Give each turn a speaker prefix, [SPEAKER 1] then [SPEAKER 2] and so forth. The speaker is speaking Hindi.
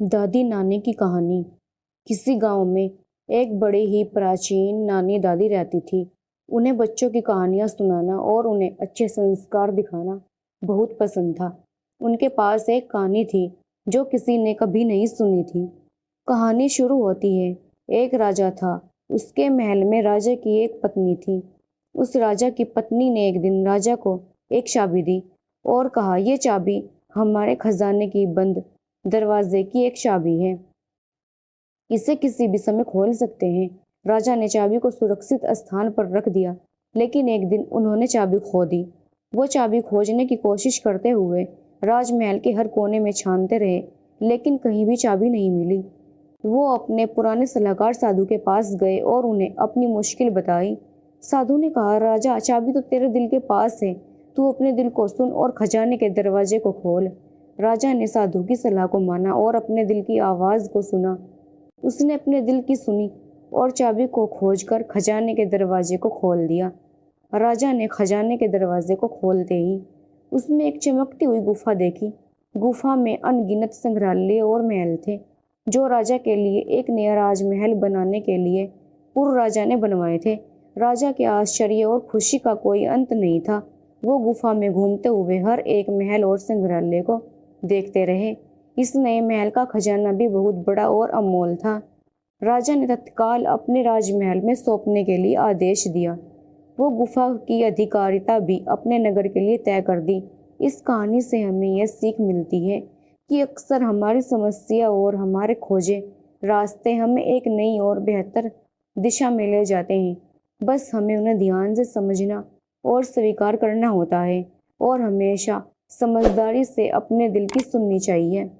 [SPEAKER 1] दादी नानी की कहानी। किसी गांव में एक बड़ी ही प्राचीन नानी दादी रहती थी। उन्हें बच्चों की कहानियां सुनाना और उन्हें अच्छे संस्कार दिखाना बहुत पसंद था। उनके पास एक कहानी थी जो किसी ने कभी नहीं सुनी थी। कहानी शुरू होती है। एक राजा था। उसके महल में राजा की एक पत्नी थी। उस राजा की पत्नी ने एक दिन राजा को एक चाबी दी और कहा, यह चाबी हमारे खजाने की बंद दरवाजे की एक चाबी है। इसे किसी भी समय खोल सकते हैं। राजा ने चाबी को सुरक्षित स्थान पर रख दिया, लेकिन एक दिन उन्होंने चाबी खो दी। वो चाबी खोजने की कोशिश करते हुए राजमहल के हर कोने में छानते रहे, लेकिन कहीं भी चाबी नहीं मिली। वो अपने पुराने सलाहकार साधु के पास गए और उन्हें अपनी मुश्किल बताई। साधु ने कहा, राजा, चाबी तो तेरे दिल के पास है। तू अपने दिल को सुन और खजाने के दरवाजे को खोल। राजा ने साधु की सलाह को माना और अपने दिल की आवाज़ को सुना। उसने अपने दिल की सुनी और चाबी को खोजकर खजाने के दरवाजे को खोल दिया। राजा ने खजाने के दरवाजे को खोलते ही उसमें एक चमकती हुई गुफा देखी। गुफा में अनगिनत संग्रहालय और महल थे, जो राजा के लिए एक नया राजमहल बनाने के लिए पूर्व राजा ने बनवाए थे। राजा के आश्चर्य और खुशी का कोई अंत नहीं था। वो गुफा में घूमते हुए हर एक महल और संग्रहालय को देखते रहे। इस नए महल का खजाना भी बहुत बड़ा और अनमोल था। राजा ने तत्काल अपने राजमहल में सौंपने के लिए आदेश दिया। वो गुफा की अधिकारिता भी अपने नगर के लिए तय कर दी। इस कहानी से हमें यह सीख मिलती है कि अक्सर हमारी समस्या और हमारे खोजे रास्ते हमें एक नई और बेहतर दिशा में ले जाते हैं। बस हमें उन्हें ध्यान से समझना और स्वीकार करना होता है, और हमेशा समझदारी से अपने दिल की सुननी चाहिए।